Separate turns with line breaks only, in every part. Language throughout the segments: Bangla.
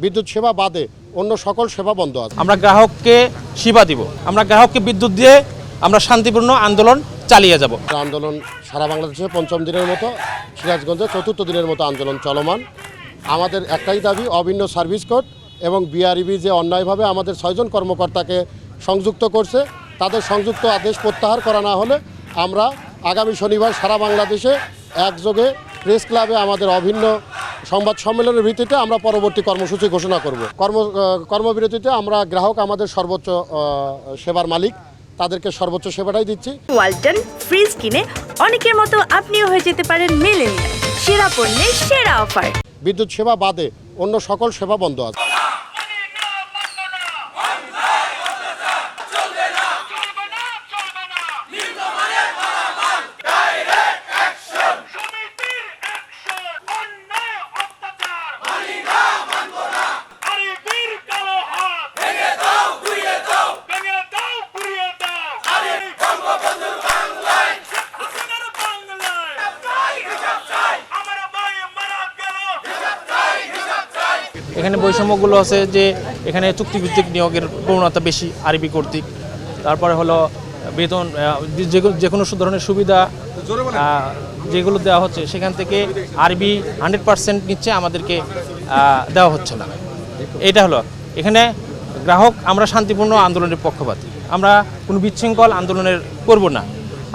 বিদ্যুৎ সেবা বাদে অন্য সকল সেবা বন্ধ আছে।
আমরা গ্রাহককে সেবা দিব, আমরা গ্রাহককে বিদ্যুৎ দিয়ে আমরা শান্তিপূর্ণ আন্দোলন চালিয়ে যাব।
আন্দোলন সারা বাংলাদেশে পঞ্চম দিনের মতো, সিরাজগঞ্জে চতুর্থ দিনের মতো আন্দোলন চলমান। আমাদের একটাই দাবি, অভিন্ন সার্ভিস কোড এবং বিআরইবি যে অন্যায়ভাবে আমাদের 6 জন কর্মকর্তাকে সংযুক্ত করছে, তাদের সংযুক্ত আদেশ প্রত্যাহার করা না হলে আমরা আগামী শনিবার সারা বাংলাদেশে একযোগে প্রেস ক্লাবে আমাদের অভিন্ন সংবাদ সম্মেলনের ভিত্তিতে আমরা পরবর্তী কর্মসূচি ঘোষণা করব। কর্মবিরতিতে আমরা গ্রাহক আমাদের সর্বোচ্চ সেবার মালিক, তাদেরকে সর্বোচ্চ সেবাটাই দিচ্ছি।
ওয়ালটন ফ্রিজ কিনে অনেকের মতো আপনিও হয়ে যেতে পারেন মিলেনিয়াল। সেরা পণ্যের সেরা অফার।
বিদ্যুৎ সেবা বাদে অন্য সকল সেবা বন্ধ আছে।
এখানে বৈষম্যগুলো আছে যে এখানে চুক্তিভিত্তিক নিয়োগের প্রবণতা বেশি আরবি কর্তৃক। তারপরে হলো বেতন, যে কোনো ধরনের সুবিধা যেগুলো দেওয়া হচ্ছে সেখান থেকে আরবি 100% নিচ্ছে, আমাদেরকে দেওয়া হচ্ছে না। এটা হলো এখানে গ্রাহক, আমরা শান্তিপূর্ণ আন্দোলনের পক্ষপাতী, আমরা কোনো বিশৃঙ্খল আন্দোলনের করব না।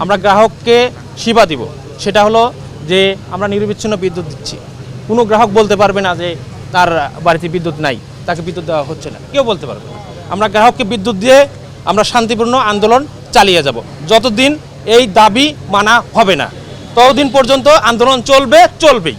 আমরা গ্রাহককে সেবা দিব, সেটা হলো যে আমরা নিরবিচ্ছিন্ন বিদ্যুৎ দিচ্ছি। কোনো গ্রাহক বলতে পারবে না যে তার বাড়িতে বিদ্যুৎ নাই, তাকে বিদ্যুৎ দেওয়া হচ্ছে না, কেউ বলতে পারবে না। আমরা গ্রাহককে বিদ্যুৎ দিয়ে আমরা শান্তিপূর্ণ আন্দোলন চালিয়ে যাব। যতদিন এই দাবি মানা হবে না ততদিন পর্যন্ত আন্দোলন চলবেই।